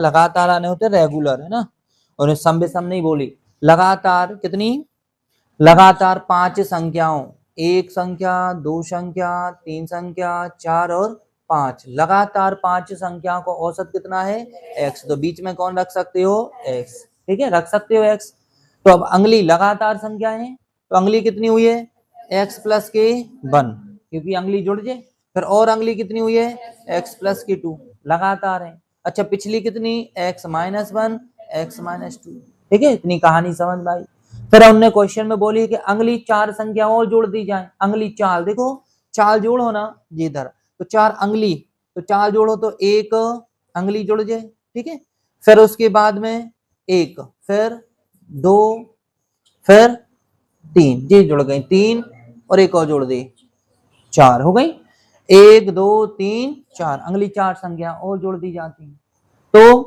लगातार आने होते रेगुलर, है ना। और सम विषम नहीं बोली, लगातार कितनी, लगातार 5 संख्याओं, 1 संख्या, 2 संख्या, 3 संख्या, 4 और 5, लगातार 5 संख्याओं का औसत कितना है x। तो बीच में कौन रख सकते हो x, ठीक है, रख सकते हो x। तो अब अगली लगातार संख्या है, तो अगली कितनी हुई है x प्लस के 1, क्योंकि अगली जुड़ जाए। फिर और अगली कितनी हुई है x प्लस के 2, लगातार है। अच्छा पिछली कितनी x माइनस 1, x माइनस 2, ठीक है, इतनी कहानी समझ में आई। फिर हमने क्वेश्चन में बोली कि अगली 4 संख्या और जोड़ दी जाए। अगली 4, देखो 4 जोड़ो ना जी इधर, तो 4 अगली, तो 4 जोड़ो तो 1 अगली जुड़ जाए, ठीक है। फिर उसके बाद में 1, फिर 2, फिर 3, जी जुड़ गई 3 और एक और जोड़ दी 4, हो गई 1 2 3 4, अगली 4 संख्या और जोड़ दी जाती है। तो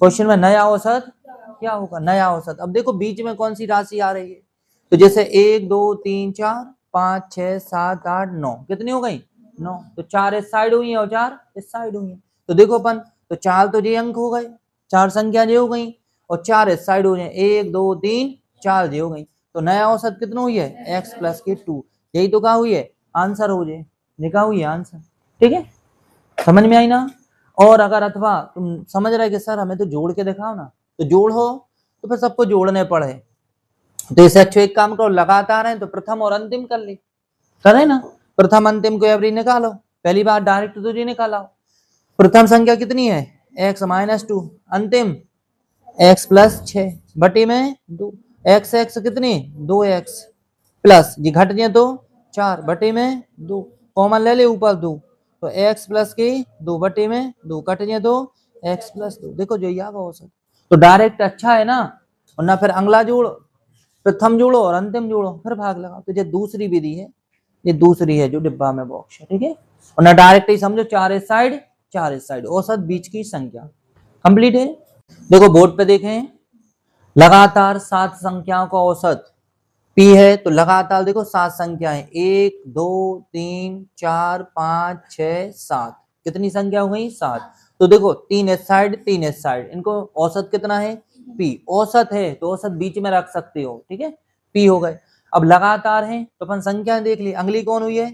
क्वेश्चन में नया औसत क्या होगा, नया औसत। अब देखो बीच में कौन सी राशि आ रही है, तो जैसे 1 2 3 4 5 6 7 8 9, कितनी हो गई 9, तो 4 इस साइड हुई है और 4 इस साइड हुई है। तो देखो अपन, तो 4 तो ये अंक हो गए, 4 संख्या ये हो गई, और 4 इस साइड हो जाए, 1 2 3 4 ये हो गई। तो नया औसत कितना हुई है x प्लस के 2, यही तो कहा हुई है आंसर हो जाए, लिखा हुई है आंसर, ठीक है, समझ में आई ना। और अगर अथवा तुम समझ रहे कि सर हमें तो जोड़ के दिखाओ ना, तो जोड़ हो तो फिर सबको जोड़ने पड़े, तो इसे अच्छे एक काम करो, लगातार है तो प्रथम और अंतिम कर ली, करे ना, प्रथम अंतिम को एवरेज निकालो, पहली बार डायरेक्ट तो जी निकाला। प्रथम संख्या कितनी है x माइनस 2, अंतिम x प्लस 6 बटी में 2, x x कितनी 2x प्लस जी घट जाए तो 4 बटे में 2, कॉमन ले ले ऊपर 2, तो x प्लस की 2 बटे में 2 कट जाए तो x प्लस 2, देखो जो यहाँ औसत। तो डायरेक्ट अच्छा है ना, और ना फिर अगला जोड़ो, प्रथम जोड़ो और अंतिम जोड़ो फिर भाग लगाओ। तो ये दूसरी विधि है, ये दूसरी है जो डिब्बा में बॉक्स है, ठीक है। और ना डायरेक्ट ही समझो 4 इस साइड 4 इस साइड, औसत बीच की संख्या, कंप्लीट है। देखो बोर्ड पे देखें, लगातार 7 संख्याओं का औसत P है, तो लगातार देखो 7 संख्याएं, 1 2 3 4 5 6 7, कितनी संख्या हो गई 7। तो देखो 3 इस साइड 3 इस साइड, इनको औसत कितना है P, औसत है तो औसत बीच में रख सकते हो, ठीक है, P हो गए। अब लगातार है तो अपन संख्या देख ली, अगली कौन हुई है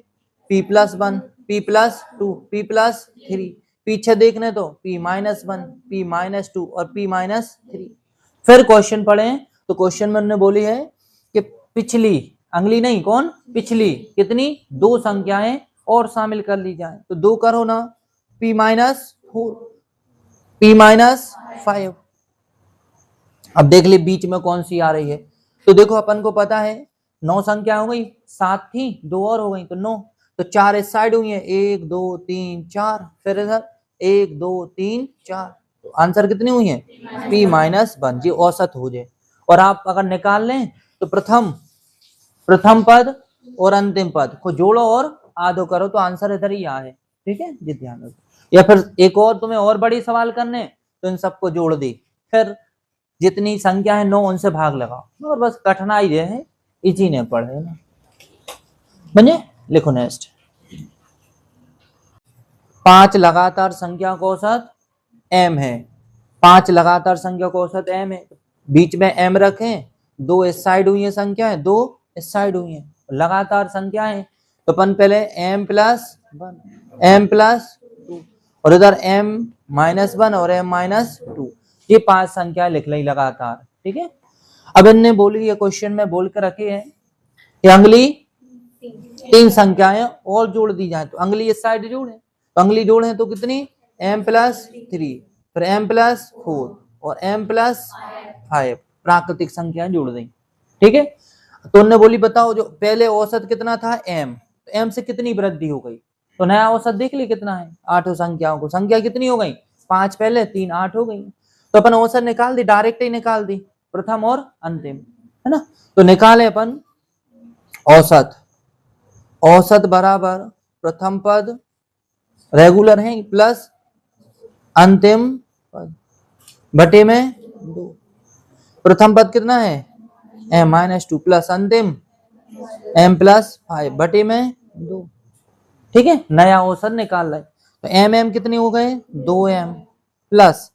P plus 1, P plus 2, P plus 3, पीछे देखने तो P माइनस 1, P माइनस 2 और P माइनस 3। फिर क्वेश्चन पढ़े, तो क्वेश्चन में उन्होंने बोली है कि पिछली, अगली नहीं कौन पिछली कितनी 2 संख्याएं और शामिल कर ली जाए, तो 2 करो ना, P माइनस 4, P माइनस 5। अब देख ले बीच में कौन सी आ रही है, तो देखो अपन को पता है 9 संख्या हो गई, 7 थी 2 और हो गई तो 9, तो 4 इस साइड हुई है 1 2 3 4, फिर इधर 1 2 3 4, तो आंसर कितनी हुई है P माइनस 1, जी औसत हो जाए। और आप अगर निकाल लें तो प्रथम पद और अंतिम पद को जोड़ो और आधो करो, तो आंसर इधर ही आए, ठीक है जी, ध्यान रखो। या फिर एक और तुम्हें और बड़ी सवाल करने, तो इन सबको जोड़ दी, फिर जितनी संख्या है 9 उनसे भाग लगाओ, और बस कठिनाई ये है इसी ने पढ़े ना बने। लिखो नेक्स्ट, 5 लगातार संख्या का औसत m है, 5 लगातार संख्या का औसत m है, बीच में m रखें, 2 इस साइड हुई है संख्याएं, 2 इस साइड हुई है, लगातार संख्याएं, तो अपन पहले m प्लस 1, m प्लस 2 और इधर m माइनस 1 और m माइनस 2, ये 5 संख्याएं लिख ली लगातार, ठीक है। अब इनने बोली, ये क्वेश्चन में बोल कर रखे है कि अगली 3 संख्याएं और जोड़ दी जाए, तो अगली इस साइड जोड़े, तो अगली जोड़े तो कितनी m प्लस 3, फिर m प्लस 4 और m प्लस 5, प्राकृतिक संख्याएं जोड़ दी, ठीक है। तो उन्होंने बोली बताओ जो पहले औसत कितना था m, तो m से कितनी वृद्धि हो गई, तो नया औसत देख ली कितना है 8 संख्याओं को, संख्या कितनी हो गई 5 पहले 3 8 हो गई, तो अपन औसत निकाल दी, डायरेक्ट ही निकाल दी, प्रथम और अंतिम, है ना। तो निकाले अपन औसत, औसत बराबर प्रथम पद रेगुलर है प्लस अंतिम पद बटे में 2, प्रथम पद कितना है m माइनस 2 प्लस अंतिम m प्लस 5 बटे में 2, ठीक है, नया औसत निकाल रहे। तो m कितने हो गए 2m प्लस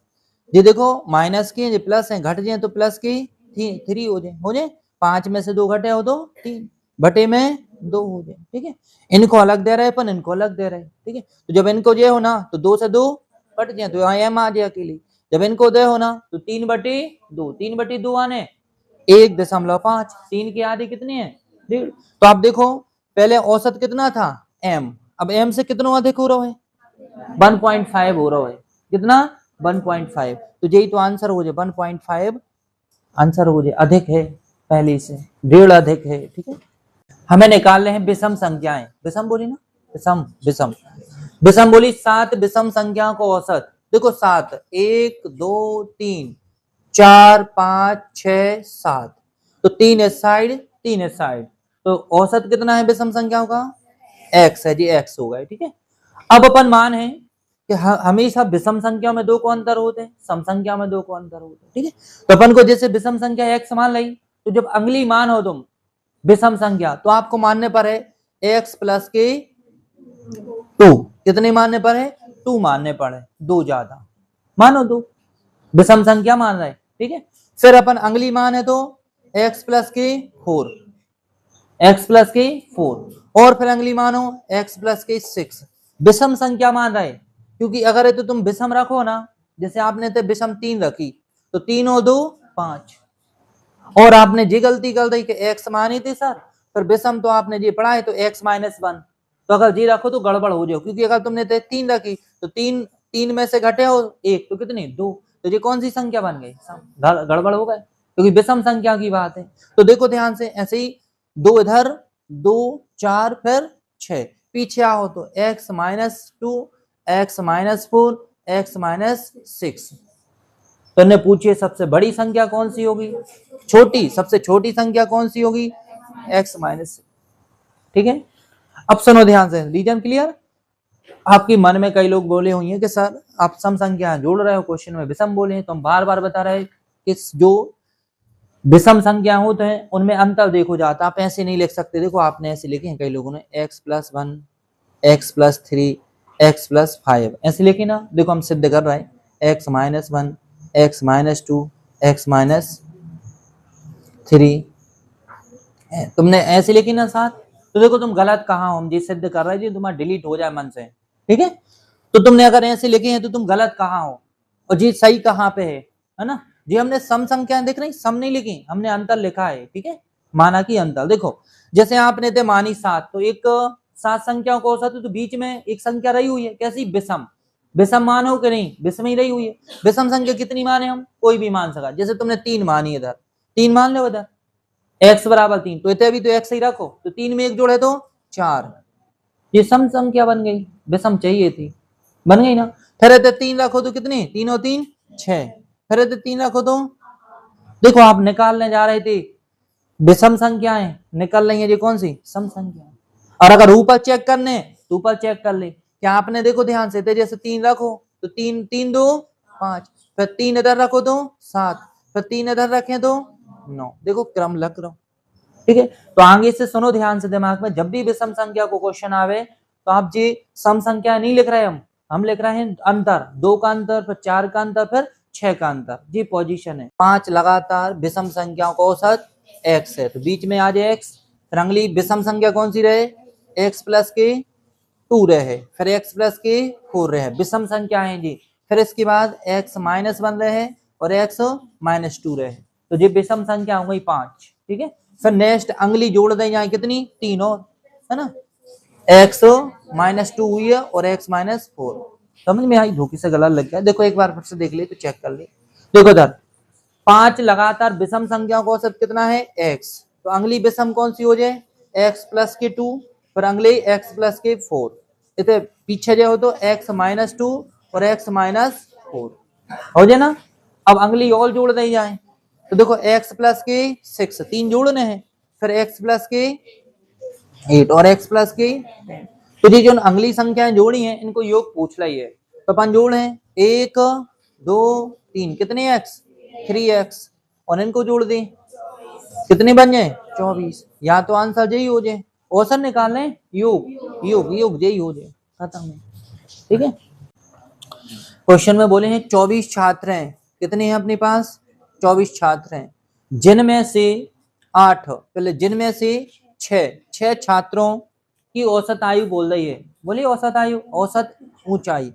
ये देखो माइनस के ये प्लस है, घट जाए तो प्लस की 3 हो जाए 5 में से 2 घटे हो तो 3 बटे में 2 हो जाए। ठीक है, इनको अलग दे रहे हैं अपन, इनको अलग दे रहे हैं। ठीक है, तो जब इनको ये हो ना तो 2 से 2 कट जाए तो यहाँ एम आ जाए अकेली। जब इनको दे हो ना तो 3/2, 3/2 आने 1.5, 3 की आधी कितनी है 1.5। तो आप देखो पहले औसत कितना था m, अब m से कितना अधिक हो रहा है 1.5 हो रहा है, कितना 1.5। तो यही तो आंसर हो जाए 1.5 आंसर हो जाए, अधिक है पहले से 1.5 अधिक है। ठीक है, हमें निकालने हैं विषम संख्याएं, विषम बोली ना, विषम विषम विषम बोली 7 विषम संख्याओं को औसत। देखो 7 1 2 3 4 5 6 7, तो 3 इस साइड 3 इस साइड, तो औसत कितना है विषम संख्याओं का x है जी, x होगा। ठीक है, अब अपन मान है कि हमेशा विषम संख्या में 2 को अंतर होते हैं, सम संख्या में 2 को अंतर होते हैं। ठीक है, तो अपन को जैसे विषम संख्या x मान ली, तो जब अगली मान हो तुम विषम संख्या तो आपको मानने पर है x प्लस के 2, कितने मानने पर है 2 मानने पर है, 2 ज्यादा मानो 2 विषम संख्या मान रहे। ठीक है, फिर अपन अगली मान है तो x प्लस के 4, x प्लस के 4, और फिर अगली मानो x प्लस के 6, विषम संख्या मान रहे। क्योंकि अगर तो तुम विषम रखो ना, जैसे आपने तो विषम 3 रखी तो 3 और 2 5, और आपने जी गलती कर दी कि x मानी थी सर, फिर विषम तो आपने जी पढ़ा है तो x -1, तो अगर जी रखो तो गड़बड़ हो जाओ, क्योंकि अगर तुमने 3 रखी तो 3 में से घटे हो 1 तो कितनी 2, तो ये कौन सी संख्या बन गई, गड़बड़ हो गए, क्योंकि विषम संख्या की बात है। तो देखो ध्यान से, ऐसे ही 2 इधर 2 4 फिर 6, पीछे आओ तो x -2 x -4 x -6। तो ने पूछिए सबसे बड़ी संख्या कौन सी होगी, छोटी सबसे छोटी संख्या कौन सी होगी x-6। ठीक है, अब सुनो ध्यान से, रीजन क्लियर। आपके मन में कई लोग बोले हुए हैं कि सर आप सम संख्या जोड़ रहे हो, क्वेश्चन में विषम बोले हैं, तो हम बार बार बता रहे हैं कि जो विषम संख्या होते हैं उनमें अंतर देखो जाता, आप ऐसे नहीं लिख सकते। देखो आपने ऐसे लिखे हैं कई लोगों ने x+1 x+3 x+5 ऐसे लिखे ना, देखो हम सिद्ध कर रहे हैं x-1 x-2 x-3, तुमने ऐसे लिखी ना साथ, तो देखो तुम गलत कहाँ हो, हम जी सिद्ध कर रहे हैं जी, तुम्हारा डिलीट हो जाए मन से। ठीक है, तो तुमने अगर ऐसे लिखे हैं तो तुम गलत कहाँ हो और जी सही कहाँ पे है ना जी। हमने सम संख्या दिख रही, सम नहीं लिखी, हमने अंतर लिखा है। ठीक है, माना कि अंतर देखो, जैसे आपने थे मानी 7, तो एक 7 संख्याओं को औसत है, तो बीच में एक संख्या रही हुई है कैसी विषम, विषम मान हो कि नहीं, विषम ही रही हुई है। विषम संख्या कितनी माने हम, कोई भी मान सका, जैसे तुमने 3 मानी इधर, 3 मान लो इधर x बराबर 3, तो इतने भी तो x ही रखो, तो 3 में 1 जोड़े तो 4, ये सम संख्या बन गई, विषम चाहिए थी, बन गई ना। फिर इतने 3 रखो तो कितनी, 3 और 3 6, फिर इतने 3 रखो तो देखो आप निकालने जा रहे थे विषम संख्याएं, निकल रही है ये कौन सी सम संख्या। और अगर ऊपर चेक करने तो ऊपर चेक कर ले, क्या आपने देखो ध्यान से, जैसे 3 रखो तो 3 3 2 5, फिर 3 इधर रखो तो 7, फिर 3 इधर रखें तो 9, देखो क्रम लग रहा। ठीक है, तो आगे से सुनो ध्यान से दिमाग में, जब भी विषम संख्या को क्वेश्चन आवे तो आप जी सम संख्या नहीं लिख रहे, हम लिख रहे हैं अंतर, 2 का अंतर, फिर 4 का अंतर, फिर 6 का अंतर, जी पोजीशन है। 5 लगातार विषम संख्याओं का औसत x है, तो बीच में आ जाए x, फिर अगली विषम संख्या कौन सी रहे x प्लस के 2 रहे, फिर x प्लस के 4 रहे, विषम संख्या है जी। फिर इसके बाद x -1 रहे और x -2 रहे, तो ये विषम संख्या हो गई 5। ठीक है, फिर नेक्स्ट अगली जोड़ दें यहाँ कितनी 3 और, है ना, x -2 हुई है और x -4, समझ में आई, धोखे से गलत लग गया, देखो एक बार फिर से देख ले तो चेक कर ले। देखो इधर 5 लगातार विषम संख्याओं का औसत कितना है x, तो अगली विषम कौन सी हो जाए x प्लस के 2, फिर अगले x प्लस के 4, इतने पीछे जाओ तो x -2 और x -4 हो जाए ना। अब अगली और जोड़ दी जाए तो देखो x प्लस के 6, 3 जोड़ने हैं, फिर x प्लस के 8 और x प्लस के 10, तो ये जो अगली संख्याएं जोड़ी हैं इनको योग पूछ रही है, तो अपन जोड़े 1 2 3 कितने x 3x, और इनको जोड़ दें कितने बन जाए 24, या तो आंसर यही हो जाए, औसत निकाल लें योग योग योग यही हो जाए, खत्म है। ठीक है, क्वेश्चन में बोले हैं 24 छात्र हैं कितने हैं अपने पास? 24 छात्र हैं, जिनमें से 8, पहले जिनमें से 6 छात्रों की औसत आयु बोल रही है, बोलिए औसत आयु, औसत ऊंचाई।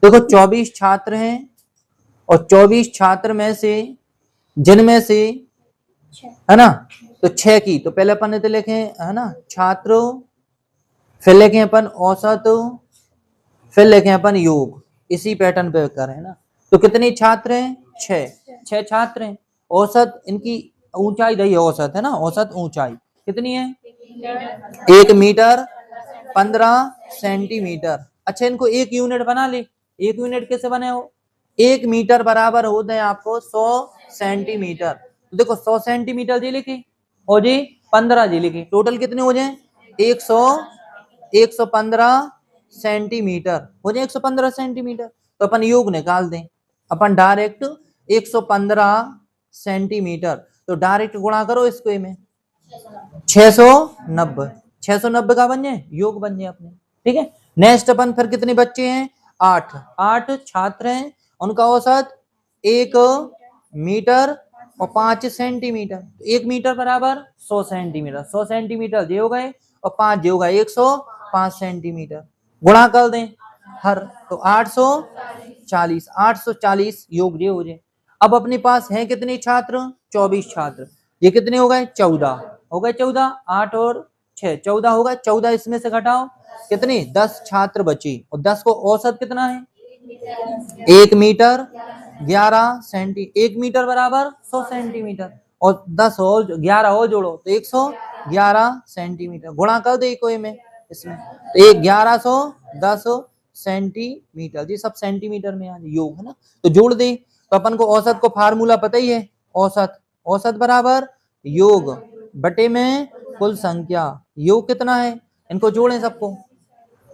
देखो 24 छात्र हैं और 24 छात्र में से जिनमें से है ना, तो 6 की, तो पहले अपन ने तो लिखे है ना छात्र, फिर लिखे अपन औसत, फिर लिखे अपन योग, इसी पैटर्न पे करें ना। तो कितने छात्र हैं? 6 छात्र हैं। औसत इनकी ऊंचाई दही औसत है ना, औसत ऊंचाई कितनी है? 1 मीटर 15 सेंटीमीटर। अच्छा इनको एक यूनिट बना ले, एक यूनिट कैसे बने हो? 1 मीटर बराबर होते हैं आपको 100 सेंटीमीटर। तो देखो 100 सेंटीमीटर जी लिखी और जी 15 जी लिखी, टोटल कितने हो जाए? 115 सेंटीमीटर हो जाए, 115 सेंटीमीटर। तो अपन योग निकाल दें, अपन डायरेक्ट 115 सेंटीमीटर, तो डायरेक्ट गुणा करो इसको में 690, 690 का बन जाए, योग बन जाए अपने। ठीक है, नेक्स्ट अपन फिर कितने बच्चे हैं? 8 छात्र हैं, उनका औसत 1 मीटर और 5 सेंटीमीटर। 1 मीटर बराबर 100 सेंटीमीटर, 100 सेंटीमीटर जे हो गए और 5 जे हो गए 105 सेंटीमीटर। गुणा कर दें हर, तो 840, 840 योग जे हो जाए। अब अपने पास है कितने छात्र? 24 छात्र, ये कितने हो गए? 14 हो गए, 14, 8 और 6 14 होगा, 14 इसमें से घटाओ कितने? 10 छात्र बची, और 10 को औसत कितना है? 1 मीटर 11 सेंटी, 1 मीटर बराबर 100 सेंटीमीटर, और 10 और 11 और जोड़ो तो 111 सेंटीमीटर। गुणा कर दे कोई में इसमें, तो 1110 सेंटीमीटर, जी सब सेंटीमीटर में आज योग है ना, तो जोड़ दे। तो अपन को औसत को फार्मूला पता ही है, औसत बराबर योग बटे में कुल संख्या। योग कितना है? इनको जोड़ें सबको,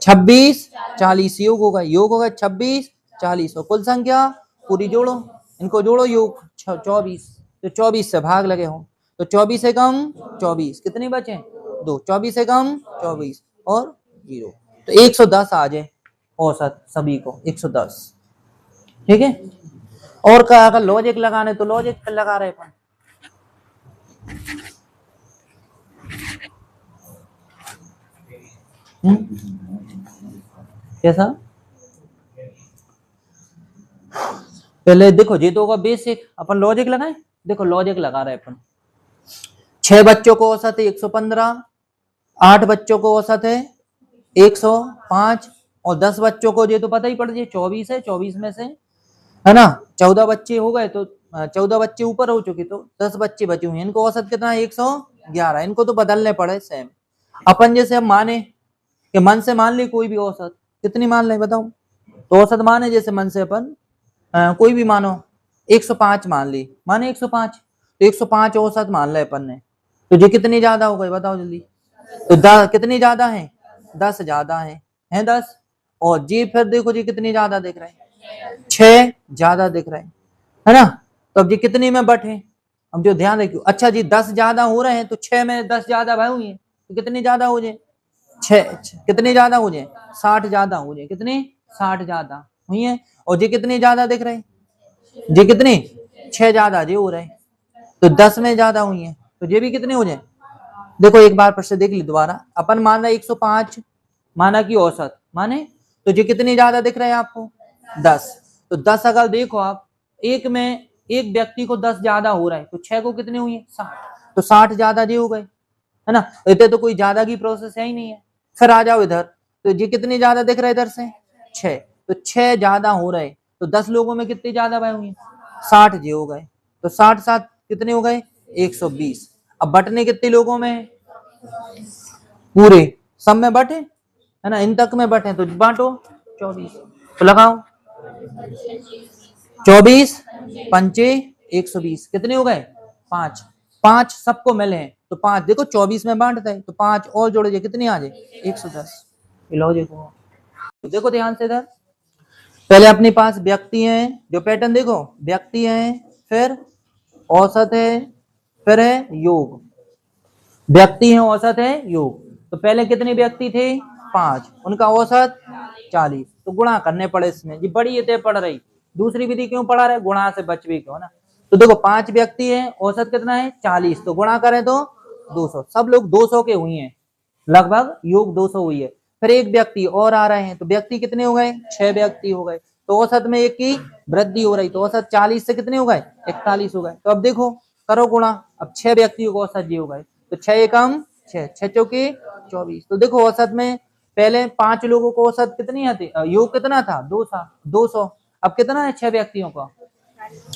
26 40 योग होगा, 26 40 और कुल संख्या पूरी जोड़ो, इनको जोड़ो योग 24, तो 24 से भाग लगे हो, तो 24 से कम 24 कितने बचे? 2, 24 से कम 24 और 0, तो 110 आ जाए औसत सभी को, 110। ठीक है, और का अगर लॉजिक लगाने तो लॉजिक लगा रहे अपन। कैसा? पहले देखो ये तो होगा बेसिक, अपन लॉजिक लगाए, देखो लॉजिक लगा रहे अपन। 6 बच्चों को औसत है 115, 8 बच्चों को औसत है 105, और 10 बच्चों को ये तो पता ही पड़ जाए 24 है, 24 में से है ना 14 बच्चे हो गए, तो 14 बच्चे ऊपर हो चुके, तो 10 बच्चे बचे हुए हैं, इनको औसत कितना है? 111। इनको तो बदलने पड़े सेम। अपन जैसे हम माने कि मन से मान ली कोई भी औसत, कितनी मान ले बताओ? तो औसत माने जैसे मन से अपन कोई भी मानो 105 मान ली, माने 105, तो 105 औसत मान ले अपन ने, तो ये कितनी ज्यादा हो गई बताओ जल्दी? तो 10 कितनी ज्यादा है? 10 ज्यादा है 10, और जी फिर देखो जी कितनी ज्यादा दिख रहे हैं? 6 ज्यादा दिख रहे हैं, है ना। तो अब जी कितनी में बटे? अब जो ध्यान रखियो, अच्छा जी 10 ज्यादा हो रहे हैं, तो 6 में 10 ज्यादा भाई हुई है, तो कितनी ज्यादा हो जाए? 6 कितनी ज्यादा हो जाए? 60 ज्यादा हो जाए, कितनी? 60 ज्यादा हुई है, और जी कितनी ज्यादा दिख रहे? जी कितनी? 6 ज्यादा जी हो रहे, तो 10 में ज्यादा हुई है, तो ये भी कितने हो जाए? देखो एक बार प्रश्न देख ली दोबारा, अपन मान रहे 105 माना की औसत माने, तो ये कितनी ज्यादा दिख रहे हैं आपको? 10, तो 10 अगर देखो आप, एक में एक व्यक्ति को 10 ज्यादा हो रहा है, तो 6 को कितने हुई है? 60, तो 60 ज्यादा जी हो गए, है ना। इतने तो कोई ज्यादा की प्रोसेस है ही नहीं है। फिर आ जाओ इधर, तो ये कितनी ज्यादा दिख रहा है इधर से? 6, तो 6 ज्यादा हो रहे, तो 10 लोगों में कितनी ज्यादा भाई हुई? 60 जी हो गए, तो 60 7 कितने हो गए? 120। अब बटने कितने लोगों में? पूरे सब में बटे, है ना, इन तक में बटे, तो बांटो 24, तो लगाओ 24 पंचे 120 कितने हो गए? 5, 5 सबको मिले हैं, तो 5 देखो 24 में बांटते हैं, तो 5 और जोड़ दिए कितनी आ जाए? 110। लॉजिक हो, देखो ध्यान से इधर, पहले अपने पास व्यक्ति हैं, जो पैटर्न देखो, व्यक्ति हैं, फिर औसत है, फिर है योग। व्यक्ति है, औसत है, योग। तो पहले कितने व्यक्ति थे? 5, उनका औसत 40, तो गुणा करने पड़े इसमें, ये बड़ी ये पड़ रही, दूसरी विधि क्यों पढ़ा रहे, गुणा से बच भी क्यों ना। तो देखो 5 व्यक्ति है, औसत कितना है 40, तो गुणा करें तो 200, सब लोग 200 के हुए हैं, लगभग योग 200 हुई है। फिर एक व्यक्ति और आ रहे हैं, तो व्यक्ति कितने हो गए 6 व्यक्ति हो गए, तो औसत में एक की वृद्धि हो रही, तो औसत 40 से कितने हो गए 41 हो गए। तो अब देखो करो गुणा, अब 6 व्यक्तियों को औसत जी हो गए, तो 6 एकम 6, 6 चौके 24। तो देखो औसत में पहले 5 लोगों को औसत कितनी आती, योग कितना था 200, अब कितना है 6 व्यक्तियों का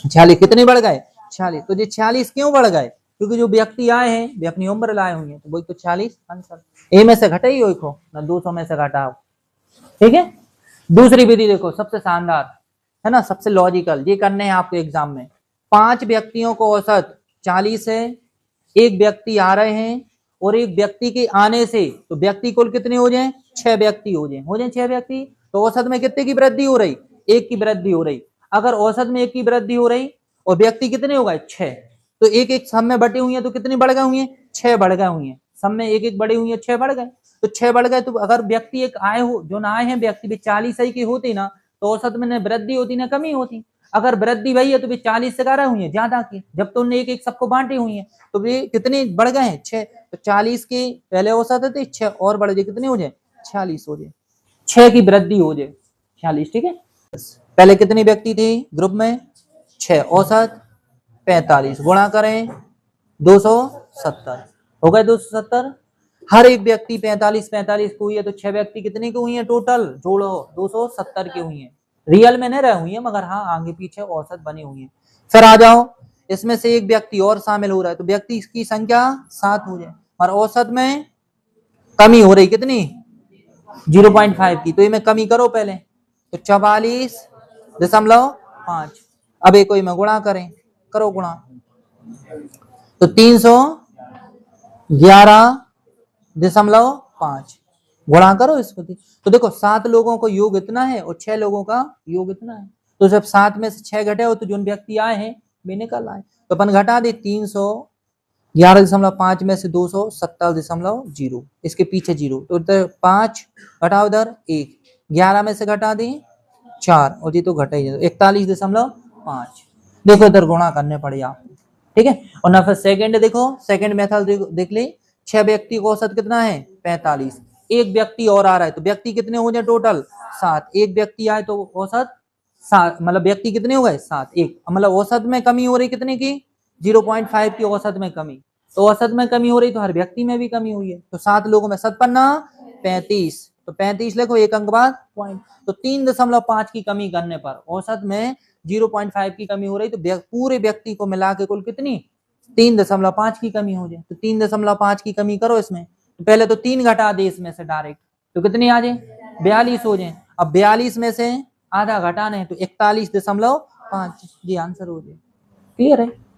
46, कितने बढ़ गए 46। तो ये 46 क्यों बढ़ गए, क्योंकि जो व्यक्ति आए हैं वे अपनी उम्र लाए हुए हैं, तो वही तो 46 आंसर। ए में से घटे ही हो ना 200 में से घटाओ, ठीक है। दूसरी विधि देखो सबसे शानदार है ना, सबसे लॉजिकल, ये करने हैं आपको एग्जाम में। 5 व्यक्तियों को औसत 40 है, एक व्यक्ति आ रहे हैं, और एक व्यक्ति के आने से तो व्यक्ति कुल कितने हो जाए 6 व्यक्ति हो जाए 6 व्यक्ति, तो औसत में कितने की वृद्धि हो रही, 1 की वृद्धि हो रही। अगर औसत में 1 की वृद्धि हो रही और व्यक्ति कितने हो गए 6, तो एक एक सब में बटे हुई है, तो कितनी बढ़ गए हुई है 6 बढ़ गए हुई है, सब में एक एक बढ़ी हुई है 6 बढ़ गए, तो 6 बढ़ गए। तो अगर व्यक्ति एक आए हो, जो ना आए हैं व्यक्ति भी 40 ही की होती ना, तो औसत में न वृद्धि होती ना कमी होती। अगर वृद्धि भई है तो भी 40 से 11 हुई है ज्यादा की, जब तो उन्होंने एक एक सबको बांटी हुई है, तो वे कितने बढ़ गए हैं 6, तो 40 की पहले औसत है 6 और बढ़ जाए कितने हो जाए 46 हो जाए, 6 की वृद्धि हो जाए 46, ठीक है। पहले कितने व्यक्ति थे ग्रुप में 6, औसत 45, गुणा करें 270 हो गए 270। हर एक व्यक्ति 45 45 को हुई है, तो 6 व्यक्ति कितने की हुई है टोटल, जोड़ो 270 की हुई है, रियल में नहीं रह हुई है मगर हाँ आगे पीछे औसत बनी हुई है। फिर आ जाओ, इसमें से एक व्यक्ति और शामिल हो रहा है, तो व्यक्ति की संख्या 7 हो जाए, और औसत में कमी हो रही कितनी 0.5 की, तो ये में कमी करो पहले, तो 44.5। अब एक कोई में गुणा करें, करो गुणा, तो 311.5 गुणा करो इसको। तो देखो 7 लोगों को योग इतना है और 6 लोगों का योग इतना है, तो जब 7 में से 6 घटे हो तो जो व्यक्ति आए हैं वे निकल आए, तो अपन घटा दे 311.5 में से 270.0, इसके पीछे 0, तो इधर 5 घटाओ, इधर 1, 11 में से घटा दें 4, और ये तो घटा ही 41.5। देखो इधर गुणा करने पड़े आपको, ठीक है। और ना फिर सेकंड देखो, सेकंड मेथड देख ले, 6 व्यक्ति का औसत कितना है 45, एक व्यक्ति और आ रहा है, तो व्यक्ति कितने हो जाए टोटल 7, एक व्यक्ति आए तो औसत 7, मतलब व्यक्ति कितने हो गए 7, एक मतलब औसत में कमी हो रही कितने की 0.5 की औसत में कमी, तो औसत में कमी हो रही तो हर व्यक्ति में भी कमी हुई है, तो 7 लोगों में 7 पन्ना 35, तो 35 लिखो, एक अंक बाद पॉइंट, तो 3.5 की कमी करने पर औसत में 0.5 की कमी हो रही, तो पूरे व्यक्ति को मिला के कुल कितनी 3.5 की कमी हो जाए, तो 3.5 की कमी करो इसमें, तो पहले तो 3 घटा दे इसमें से डायरेक्ट, तो कितनी आ जाए 42 हो जाए। अब 42 में से आधा घटाना है तो 41.5, जी आंसर हो जाए, क्लियर है।